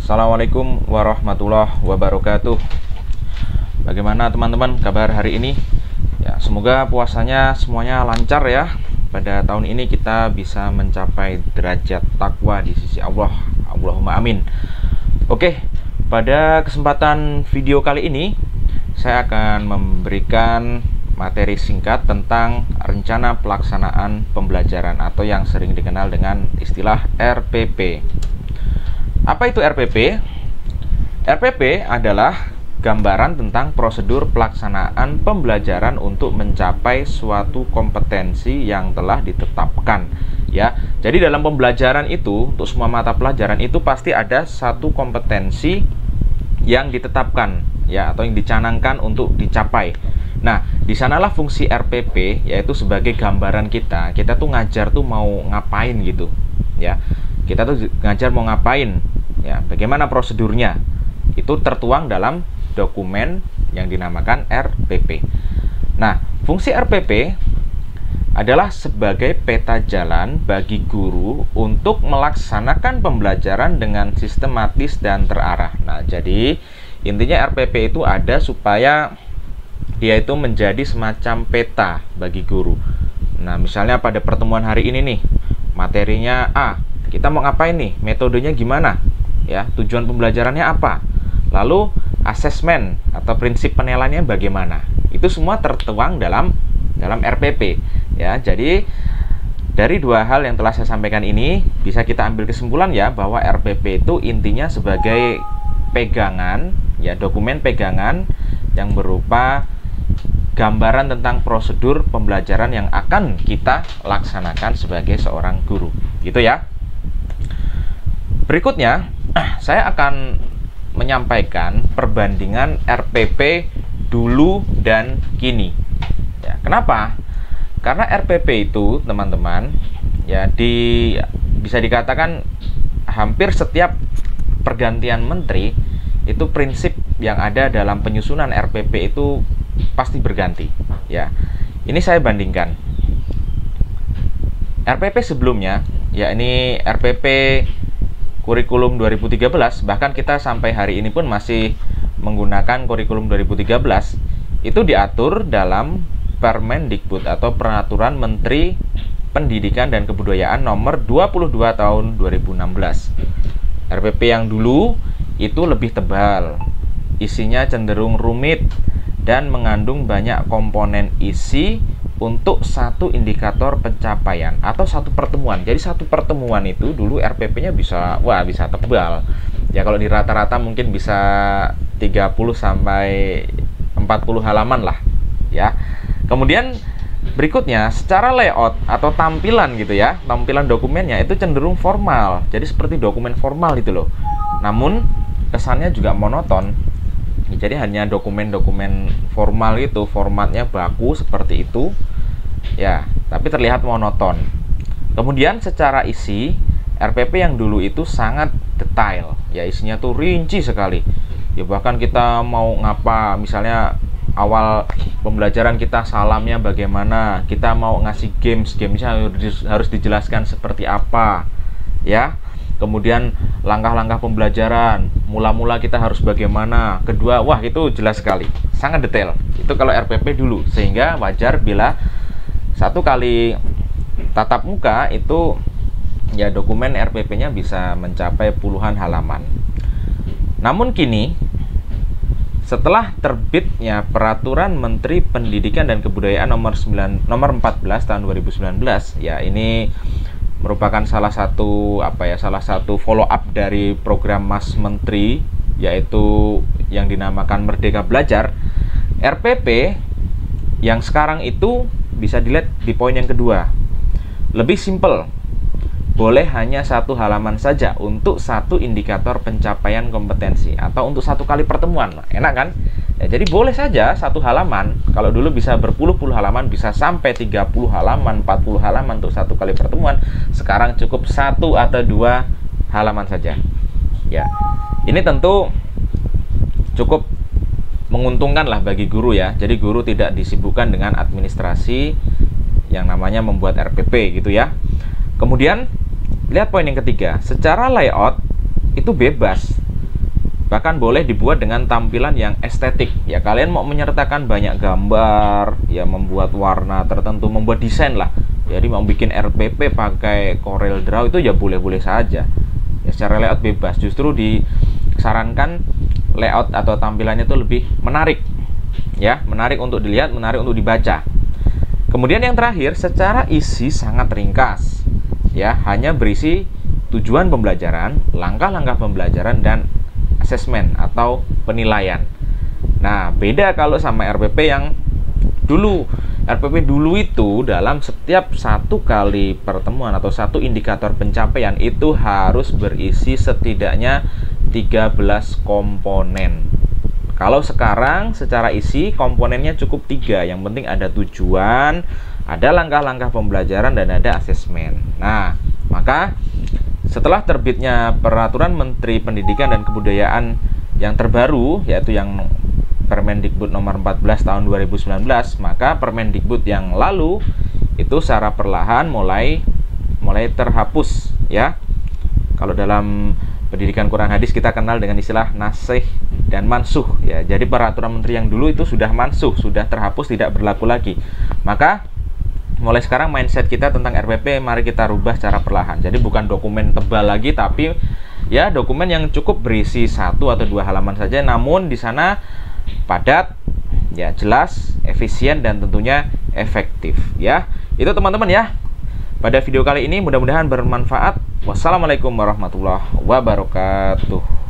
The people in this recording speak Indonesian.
Assalamualaikum warahmatullahi wabarakatuh. Bagaimana teman-teman kabar hari ini? Ya, semoga puasanya semuanya lancar ya. Pada tahun ini kita bisa mencapai derajat takwa di sisi Allah. Allahumma amin. Oke, pada kesempatan video kali ini saya akan memberikan materi singkat tentang rencana pelaksanaan pembelajaran atau yang sering dikenal dengan istilah RPP. Apa itu RPP? RPP adalah gambaran tentang prosedur pelaksanaan pembelajaran untuk mencapai suatu kompetensi yang telah ditetapkan, ya. Jadi dalam pembelajaran itu, untuk semua mata pelajaran itu pasti ada satu kompetensi yang ditetapkan, ya, atau yang dicanangkan untuk dicapai. Nah, di sanalah fungsi RPP, yaitu sebagai gambaran kita tuh ngajar tuh mau ngapain gitu, ya. Kita tuh ngajar mau ngapain, ya, bagaimana prosedurnya. Itu tertuang dalam dokumen yang dinamakan RPP. Nah, fungsi RPP adalah sebagai peta jalan bagi guru untuk melaksanakan pembelajaran dengan sistematis dan terarah. Nah, jadi intinya RPP itu ada supaya dia itu menjadi semacam peta bagi guru. Nah, misalnya pada pertemuan hari ini nih, materinya A, kita mau ngapain nih, metodenya gimana, ya, tujuan pembelajarannya apa, lalu asesmen atau prinsip penilaiannya bagaimana. Itu semua tertuang dalam RPP, ya. Jadi dari dua hal yang telah saya sampaikan ini bisa kita ambil kesimpulan ya bahwa RPP itu intinya sebagai pegangan, ya, dokumen pegangan yang berupa gambaran tentang prosedur pembelajaran yang akan kita laksanakan sebagai seorang guru, gitu ya. Berikutnya, saya akan menyampaikan perbandingan RPP dulu dan kini. Ya, kenapa? Karena RPP itu, teman-teman, ya, bisa dikatakan hampir setiap pergantian menteri itu prinsip yang ada dalam penyusunan RPP itu pasti berganti, ya. Ini saya bandingkan RPP sebelumnya, ya, ini RPP kurikulum 2013, bahkan kita sampai hari ini pun masih menggunakan kurikulum 2013. Itu diatur dalam Permendikbud atau Peraturan Menteri Pendidikan dan Kebudayaan nomor 22 tahun 2016. RPP yang dulu itu lebih tebal, isinya cenderung rumit dan mengandung banyak komponen isi untuk satu indikator pencapaian atau satu pertemuan. Jadi satu pertemuan itu dulu RPP-nya bisa tebal. Ya, kalau di rata-rata mungkin bisa 30 sampai 40 halaman lah, ya. Kemudian berikutnya secara layout atau tampilan gitu ya, tampilan dokumennya itu cenderung formal. Jadi seperti dokumen formal itu loh. Namun kesannya juga monoton. Jadi hanya dokumen-dokumen formal itu, formatnya baku seperti itu, ya, tapi terlihat monoton. Kemudian secara isi, RPP yang dulu itu sangat detail, ya, isinya tuh rinci sekali. Ya, bahkan kita mau ngapa, misalnya awal pembelajaran kita salamnya bagaimana, kita mau ngasih gamesnya harus dijelaskan seperti apa, ya. Kemudian langkah-langkah pembelajaran, mula-mula kita harus bagaimana, kedua, wah, itu jelas sekali, sangat detail. Itu kalau RPP dulu, sehingga wajar bila satu kali tatap muka itu, ya, dokumen RPP-nya bisa mencapai puluhan halaman. Namun kini, setelah terbitnya Peraturan Menteri Pendidikan dan Kebudayaan nomor 14 tahun 2019, ya, ini merupakan salah satu follow up dari program Mas Menteri, yaitu yang dinamakan Merdeka Belajar. RPP yang sekarang itu bisa dilihat di poin yang kedua, lebih simple, boleh hanya satu halaman saja untuk satu indikator pencapaian kompetensi atau untuk satu kali pertemuan. Enak kan? Ya, jadi boleh saja satu halaman. Kalau dulu bisa berpuluh-puluh halaman, bisa sampai 30 halaman, 40 halaman untuk satu kali pertemuan. Sekarang cukup satu atau dua halaman saja. Ya, ini tentu cukup menguntungkan lah bagi guru ya. Jadi guru tidak disibukkan dengan administrasi yang namanya membuat RPP gitu ya. Kemudian lihat poin yang ketiga, secara layout itu bebas. bahkan boleh dibuat dengan tampilan yang estetik. Ya, kalian mau menyertakan banyak gambar, ya membuat warna tertentu, membuat desain lah. Jadi mau bikin RPP pakai Corel Draw itu ya boleh-boleh saja. Ya, secara layout bebas. Justru disarankan layout atau tampilannya itu lebih menarik. Ya, menarik untuk dilihat, menarik untuk dibaca. Kemudian yang terakhir, secara isi sangat ringkas. Ya, hanya berisi tujuan pembelajaran, langkah-langkah pembelajaran, dan asesmen atau penilaian. Nah, beda kalau sama RPP yang dulu. RPP dulu itu dalam setiap satu kali pertemuan atau satu indikator pencapaian itu harus berisi setidaknya 13 komponen. Kalau sekarang secara isi komponennya cukup 3. Yang penting ada tujuan, ada langkah-langkah pembelajaran, dan ada asesmen. Nah, maka setelah terbitnya Peraturan Menteri Pendidikan dan Kebudayaan yang terbaru, yaitu yang Permendikbud nomor 14 tahun 2019, maka Permendikbud yang lalu itu secara perlahan mulai terhapus, ya. Kalau dalam pendidikan Quran hadis kita kenal dengan istilah nasih dan mansuh, ya. Jadi peraturan menteri yang dulu itu sudah mansuh, sudah terhapus, tidak berlaku lagi. Maka mulai sekarang mindset kita tentang RPP mari kita rubah secara perlahan. Jadi bukan dokumen tebal lagi, tapi ya dokumen yang cukup berisi 1 atau 2 halaman saja, namun di sana padat, ya, jelas, efisien, dan tentunya efektif, ya. Itu teman-teman ya. Pada video kali ini mudah-mudahan bermanfaat. Wassalamualaikum warahmatullahi wabarakatuh.